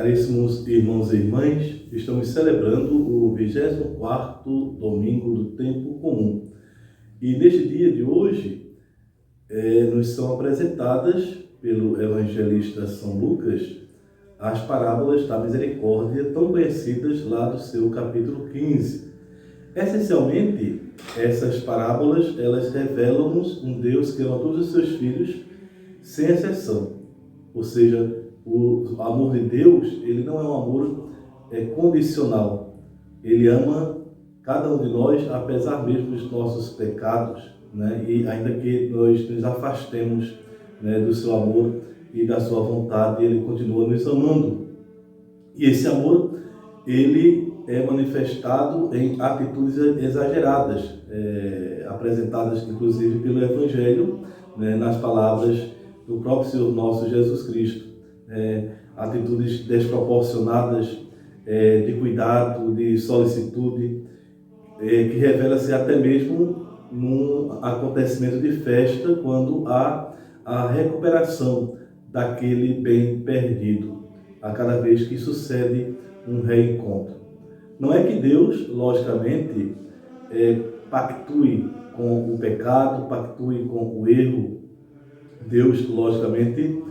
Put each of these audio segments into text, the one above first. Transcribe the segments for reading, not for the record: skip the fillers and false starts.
Caríssimos irmãos e irmãs, estamos celebrando o 24º domingo do tempo comum. E neste dia de hoje, nos são apresentadas pelo evangelista São Lucas as parábolas da misericórdia, tão conhecidas lá do seu capítulo 15. Essencialmente, essas parábolas, elas revelam-nos um Deus que ama todos os seus filhos, sem exceção. Ou seja, o amor de Deus, ele não é um amor condicional. Ele ama cada um de nós, apesar mesmo dos nossos pecados, né? E ainda que nós nos afastemos, né, do seu amor e da sua vontade, ele continua nos amando. E esse amor, ele é manifestado em atitudes exageradas, apresentadas inclusive pelo Evangelho, né, nas palavras do próprio Senhor nosso Jesus Cristo. Atitudes desproporcionadas de cuidado, de solicitude, que revela-se até mesmo num acontecimento de festa, quando há a recuperação daquele bem perdido, a cada vez que sucede um reencontro. Não é que Deus, logicamente, pactue com o pecado, pactue com o erro. Deus, logicamente,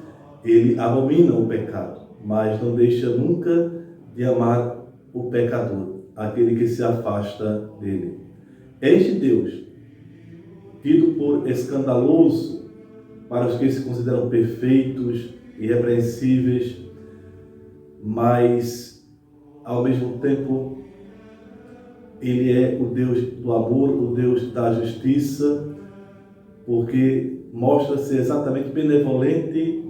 ele abomina o pecado, mas não deixa nunca de amar o pecador, aquele que se afasta dele. Este Deus, tido por escandaloso para os que se consideram perfeitos, irrepreensíveis, mas, ao mesmo tempo, ele é o Deus do amor, o Deus da justiça, porque mostra-se exatamente benevolente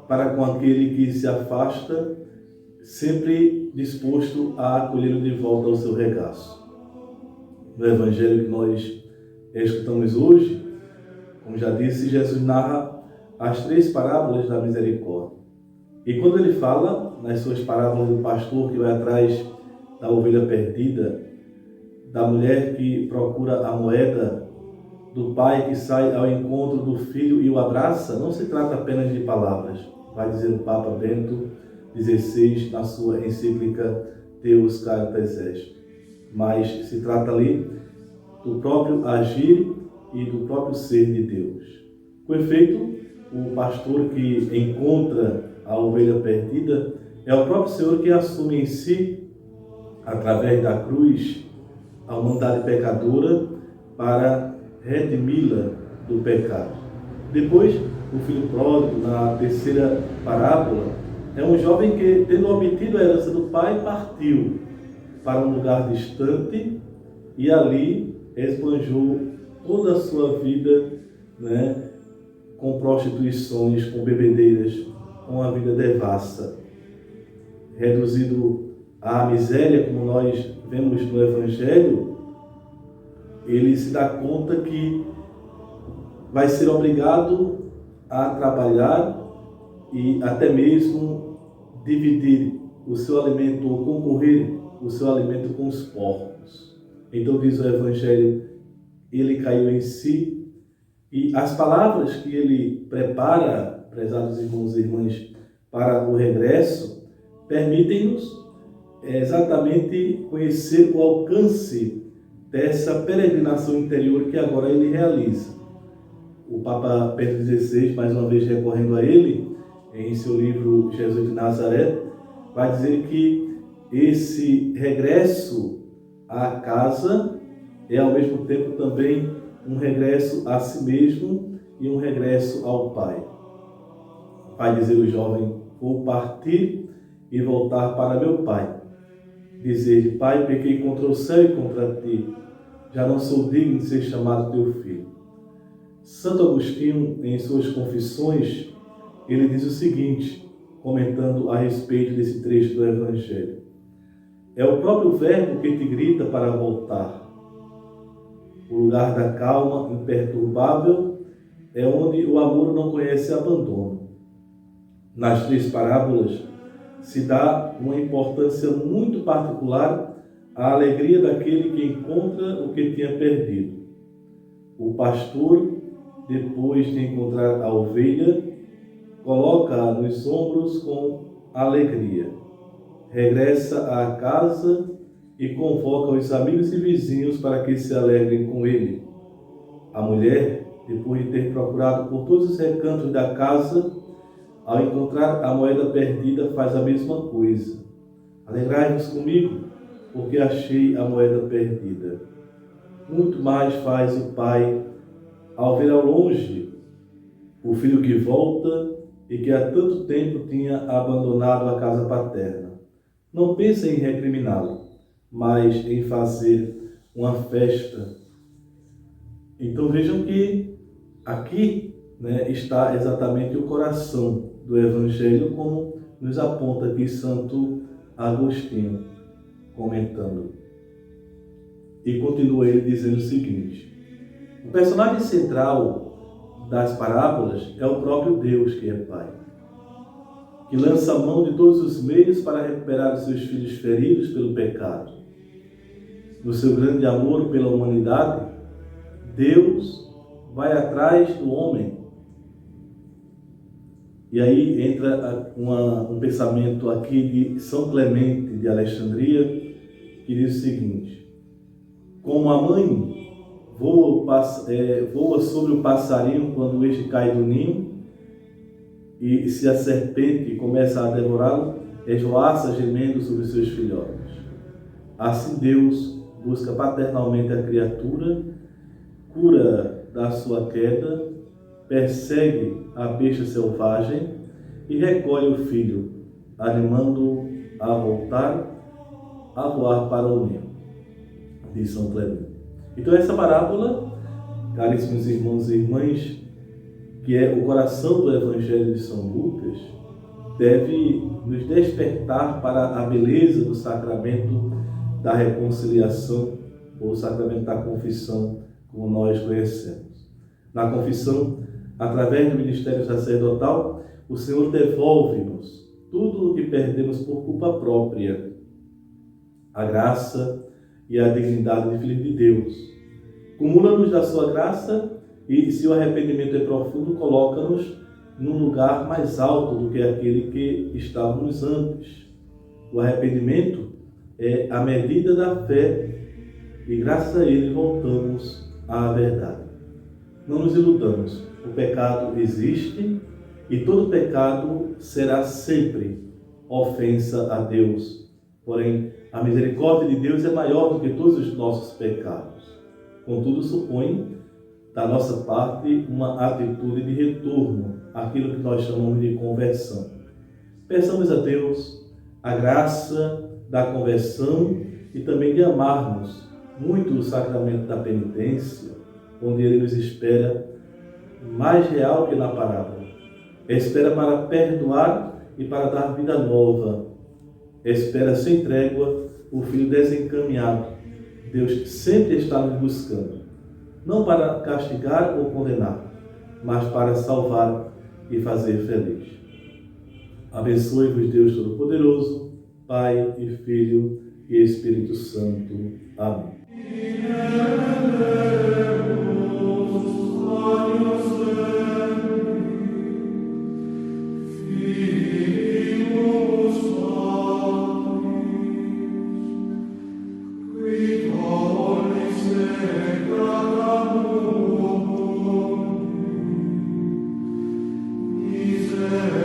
para com aquele que se afasta, sempre disposto a acolhê-lo de volta ao seu regaço. No Evangelho que nós escutamos hoje, como já disse, Jesus narra as 3 parábolas da misericórdia. E quando ele fala nas suas parábolas do pastor que vai atrás da ovelha perdida, da mulher que procura a moeda, do pai que sai ao encontro do filho e o abraça, não se trata apenas de palavras, vai dizer o Papa Bento XVI na sua encíclica Deus Caritas Est, mas se trata ali do próprio agir e do próprio ser de Deus. Com efeito, o pastor que encontra a ovelha perdida é o próprio Senhor que assume em si, através da cruz, a humanidade pecadora para redimi-la do pecado. Depois, o filho pródigo, na terceira parábola, é um jovem que, tendo obtido a herança do pai, partiu para um lugar distante e ali esbanjou toda a sua vida, né, com prostituições, com bebedeiras, com a vida devassa. Reduzido à miséria, como nós vemos no Evangelho, ele se dá conta que vai ser obrigado a trabalhar e até mesmo dividir o seu alimento ou concorrer o seu alimento com os porcos. Então diz o Evangelho, ele caiu em si e as palavras que ele prepara, prezados irmãos e irmãs, para o regresso, permitem-nos exatamente conhecer o alcance dessa peregrinação interior que agora ele realiza. O Papa Bento XVI, mais uma vez recorrendo a ele, em seu livro Jesus de Nazaré, vai dizer que esse regresso à casa é ao mesmo tempo também um regresso a si mesmo e um regresso ao Pai. Vai dizer o jovem, vou partir e voltar para meu Pai. Dizer-lhe, Pai, pequei contra o céu e contra ti, já não sou digno de ser chamado teu filho. Santo Agostinho, em suas Confissões, ele diz o seguinte, comentando a respeito desse trecho do Evangelho. É o próprio verbo que te grita para voltar. O lugar da calma imperturbável é onde o amor não conhece abandono. Nas 3 parábolas se dá uma importância muito particular à alegria daquele que encontra o que tinha perdido. O pastor, depois de encontrar a ovelha, coloca-a nos ombros com alegria. Regressa à casa e convoca os amigos e vizinhos para que se alegrem com ele. A mulher, depois de ter procurado por todos os recantos da casa, ao encontrar a moeda perdida, faz a mesma coisa. Alegrai-vos comigo, porque achei a moeda perdida. Muito mais faz o pai ao ver ao longe o filho que volta e que há tanto tempo tinha abandonado a casa paterna. Não pensem em recriminá-lo, mas em fazer uma festa. Então vejam que aqui, está exatamente o coração do Evangelho, como nos aponta aqui Santo Agostinho, comentando. E continua ele dizendo o seguinte: o personagem central das parábolas é o próprio Deus, que é Pai, que lança mão de todos os meios para recuperar os seus filhos feridos pelo pecado. No seu grande amor pela humanidade, Deus vai atrás do homem. E aí entra um pensamento aqui de São Clemente de Alexandria, que diz o seguinte: como a mãe voa sobre o passarinho quando este cai do ninho, e se a serpente começa a devorá-lo, esvoaça gemendo sobre seus filhotes. Assim Deus busca paternalmente a criatura, cura da sua queda, persegue a besta selvagem e recolhe o filho, animando-o a voltar a voar para o ninho, diz São Clemente. Então essa parábola, caríssimos irmãos e irmãs, que é o coração do Evangelho de São Lucas, deve nos despertar para a beleza do sacramento da reconciliação, ou sacramento da confissão, como nós conhecemos. Na confissão, através do ministério sacerdotal, o Senhor devolve-nos tudo o que perdemos por culpa própria, a graça e a dignidade de filhos de Deus. Cumula-nos da sua graça e, se o arrependimento é profundo, coloca-nos num lugar mais alto do que aquele que estávamos antes. O arrependimento é a medida da fé e, graças a ele, voltamos à verdade. Não nos iludamos. O pecado existe e todo pecado será sempre ofensa a Deus. Porém, a misericórdia de Deus é maior do que todos os nossos pecados. Contudo, supõe da nossa parte uma atitude de retorno àquilo que nós chamamos de conversão. Peçamos a Deus a graça da conversão e também de amarmos muito o sacramento da penitência, onde ele nos espera mais real que na parábola. Espera para perdoar e para dar vida nova. Espera sem trégua o filho desencaminhado. Deus sempre está nos buscando, não para castigar ou condenar, mas para salvar e fazer feliz. Abençoe-vos Deus Todo-Poderoso, Pai e Filho e Espírito Santo. Amém. Miserere